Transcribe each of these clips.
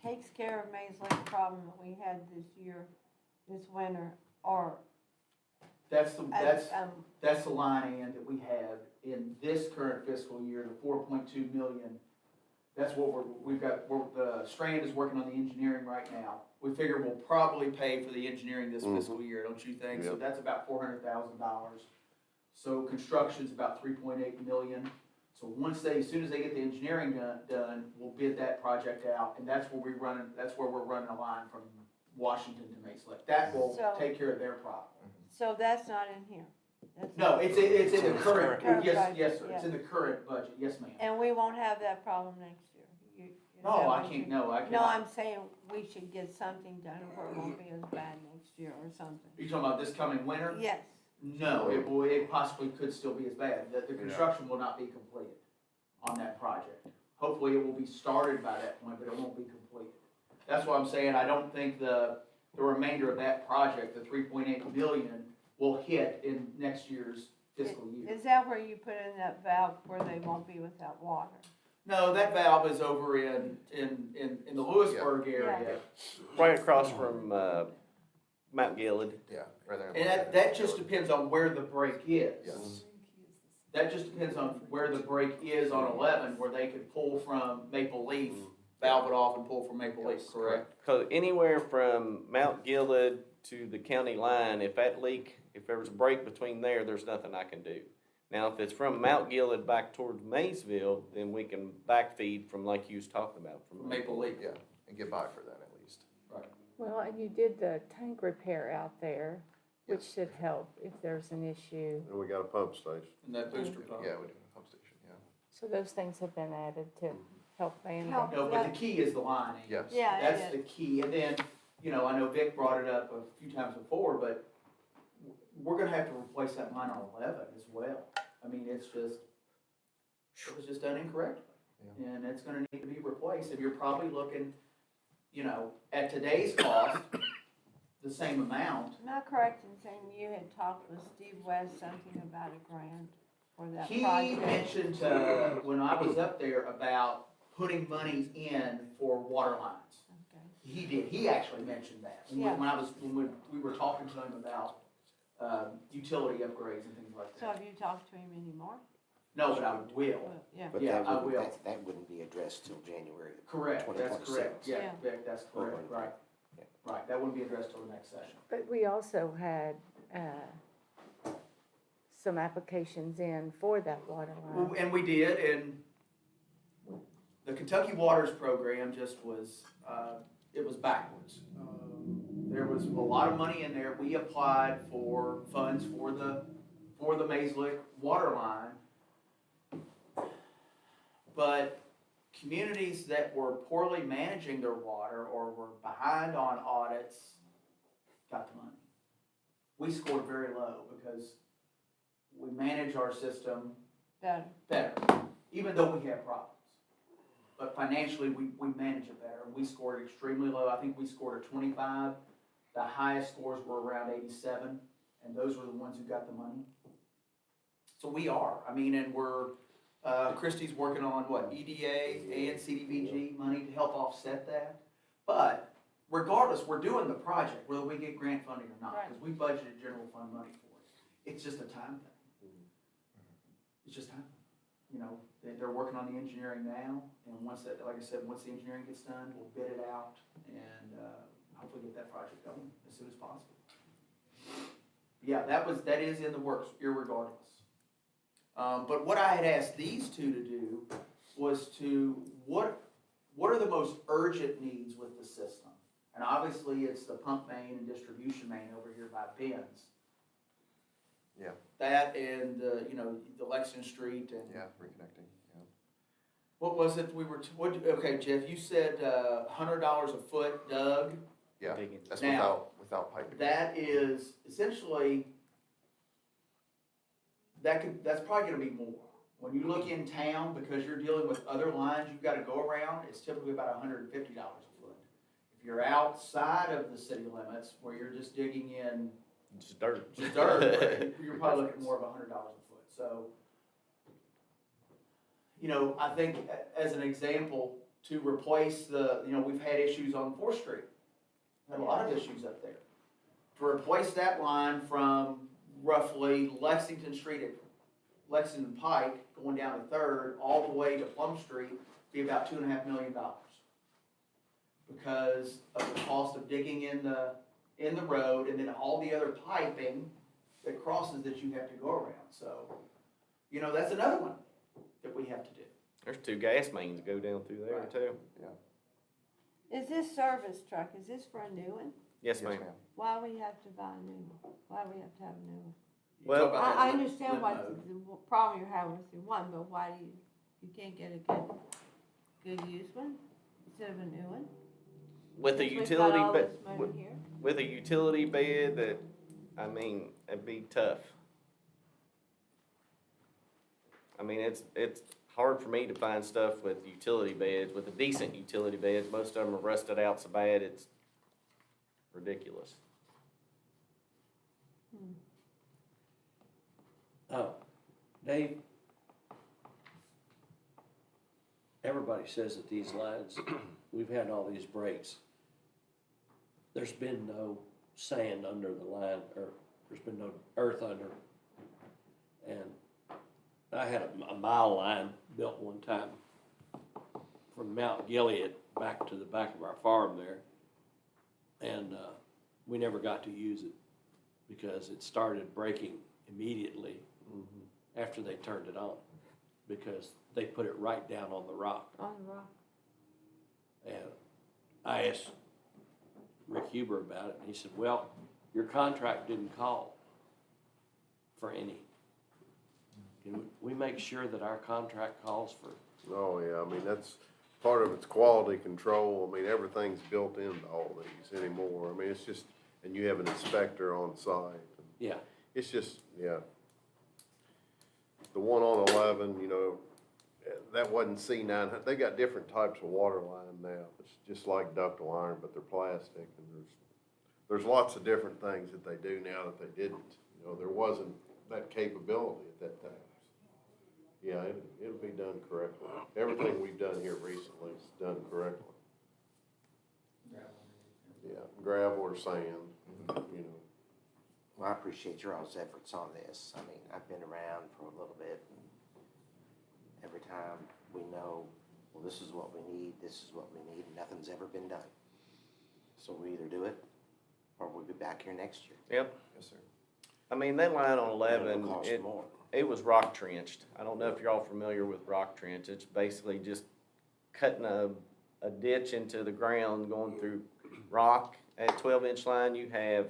takes care of Mayslake's problem that we had this winter, or? That's the line in that we have in this current fiscal year, the 4.2 million. That's what we've got, the Strand is working on the engineering right now. We figure we'll probably pay for the engineering this fiscal year, don't you think? Yep. So that's about $400,000. So construction's about 3.8 million. So as soon as they get the engineering done, we'll bid that project out, and that's where we're running a line from Washington to Maysville. That will take care of their problem. So that's not in here? No, it's in the current, Current yes, budget, yes, sir, yeah. it's in the current budget, yes, ma'am. And we won't have that problem next year? Is No, that I what can't, you- no, I can't. No, I'm saying we should get something done where it won't be as bad next year or something. You talking about this coming winter? Yes, No, it possibly could still be as bad. The construction will not be completed on that project. Hopefully it will be started by that point, but it won't be completed. That's what I'm saying, I don't think the remainder of that project, the 3.8 million, will hit in next year's fiscal year. is that where you put in that valve where they won't be without water? No, that valve is over in the Lewisburg area. Right across from, Mount Gilead. Yeah, right there. And that just depends on where the break is. Yes. That just depends on where the break is on 11, where they could pull from Maple Leaf, valve it off and pull from Maple Leaf, correct? Cause anywhere from Mount Gilead to the county line, if there was a break between there's nothing I can do. Now, if it's from Mount Gilead back towards Maysville, then we can backfeed from like you was talking about. From Maple Leaf. Yeah, and get by for that at least. Well, and you did the tank repair out there, which should help if there's an issue. And we got a pump station. And that booster pump. Yeah, we do a pump station, yeah. So those things have been added to help man Help. that. No, but the key is the lining. Yes. Yeah, That's the key. And then, I know Vic brought it up a few times before, but we're gonna have to replace that line on 11 as well. I mean, it was just done incorrectly. Yeah. And it's gonna need to be replaced. And you're probably looking, at today's cost, the same amount. Am I correct in saying you had talked with Steve West something about a grant for that He project? mentioned, when I was up there, about putting monies in for water lines. Okay. He did, he actually mentioned that, Yeah. when we were talking to him about, utility upgrades and things like So that. have you talked to him anymore? No, but I will. Well, yeah. But Yeah, I that will. wouldn't, that wouldn't be addressed till January. Correct, that's 2026. correct, yeah, Yeah. Vic, that's correct, right. Yeah. Right, that wouldn't be addressed till the next session. But we also had, some applications in for that water line. And we did, and the Kentucky Waters program just was, it was backwards. There was a lot of money in there. We applied for funds for the Mayslick water line. But communities that were poorly managing their water or were behind on audits got the money. We scored very low because we manage our system better, even though we have problems. But financially, we manage it better. We scored extremely low. I think we scored a 25. The highest scores were around 87, and those were the ones who got the money. So we are. I mean, and we're, Christie's working on what, EDA and CDBG money to help offset that. But regardless, we're doing the project, whether we get grant funding or not, because we budgeted general fund money for it. It's just a time thing. It's just time. They're working on the engineering now, and once that, like I said, once the engineering gets done, we'll bid it out and hopefully get that project going as soon as possible. Yeah, that is in the works, irregardless. But what I had asked these two to do was what are the most urgent needs with the system? And obviously, it's the pump main and distribution main over here by Ben's. Yeah. That and the Lexington Street and. Yeah, reconnecting, yeah. What was it okay, Jeff, you said, $100 a foot dug. Yeah, Digging. that's Now, without piping. That is essentially, that's probably gonna be more. When you look in town, because you're dealing with other lines you've gotta go around, it's typically about $150 a foot. If you're outside of the city limits, where you're just digging in Just dirt. you're probably looking more of $100 a foot. So, I think as an example, to replace we've had issues on 4th Street. Had a lot of issues up there. To replace that line from roughly Lexington Street at Lexington Pike, going down to 3rd, all the way to Plum Street, be about $2.5 million. Because of the cost of digging in the road, and then all the other piping that crosses that you have to go around. So, that's another one that we have to do. There's 2 gas mains go down through there Right. too. Is this service truck, is this for a new one? Yes, ma'am. Why we have to buy a new one? Why we have to have a new one? You Well- talk about that I limp- understand limp what mode. the problem you're having with the one, but why do you can't get a good used one instead of a new one? With a Since we've got utility, all but this money here. with a utility bed it'd be tough. It's hard for me to find stuff with utility beds, with a decent utility beds. Most of them are rusted out so bad, it's ridiculous. Oh, Dave, everybody says that these lines, we've had all these breaks. There's been no sand under the line, or there's been no earth under. And I had a mile line built one time from Mount Gilead back to the back of our farm there. And we never got to use it because it started breaking immediately after they turned it on, because they put it right down on the rock. On the rock. And I asked Rick Huber about it, and he said, well, your contract didn't call for any. Can we make sure that our contract calls for? Oh, yeah, I mean, that's part of it's quality control. I mean, everything's built into all these anymore. I mean, it's just, and you have an inspector on site. Yeah, It's just, yeah. The one on 11, that wasn't C900. They got different types of water line now. It's just like ductile iron, but they're plastic. And there's lots of different things that they do now that they didn't. There wasn't that capability at that time. Yeah, it'll be done correctly. Everything we've done here recently is done correctly. Yeah, gravel or sand, Well, I appreciate your all's efforts on this. I mean, I've been around for a little bit, and every time we know, well, this is what we need, and nothing's ever been done. So we either do it, or we'll be back here next year. Yep. Yes, sir. That line on 11, It'll cost more. it was rock trenched. I don't know if you're all familiar with rock trench. It's basically just cutting a ditch into the ground, going through rock. At 12-inch line, you have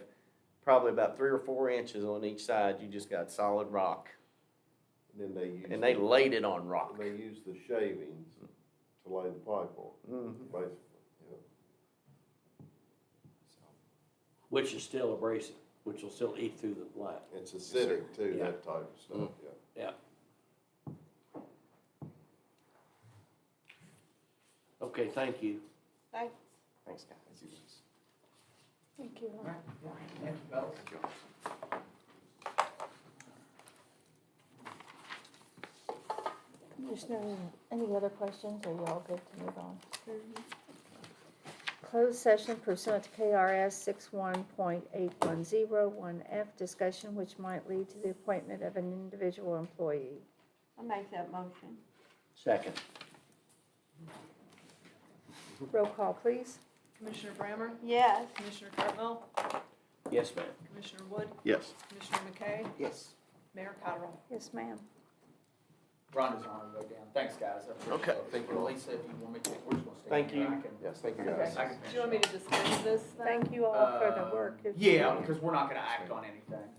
probably about 3 or 4 inches on each side. You just got solid rock. and then And they laid it on rock. they use the shavings to lay the pipe on, Mhm. basically. which is still abrasive, which will still eat through the line. It's acidic too, Yeah. that type of stuff, yeah. Yeah. Okay, thank you. Thanks. Thanks, guys. Thank you. All right, yeah, thank you, fellas. Commissioner, any other questions, or you all good to move on? Closed session pursuant to KRS 61.8101F, discussion which might lead to the appointment of an individual employee. I'll make that motion. Second. Roll call, please. Commissioner Brammer? Yes. Commissioner Cardinal? Yes, ma'am. Commissioner Wood? Yes. Commissioner McKay? Yes. Mayor Cottrell? Yes, ma'am. Rhonda's on her way down. Thanks, guys. I appreciate Okay, it. thank you. Lisa, if you want me to, we're just gonna stay. Thank here. you. I can- Yes, thank you, Okay. guys. I can Do you want me to dismiss this then? Thank you all for the work. Yeah, because we're not gonna act on anything.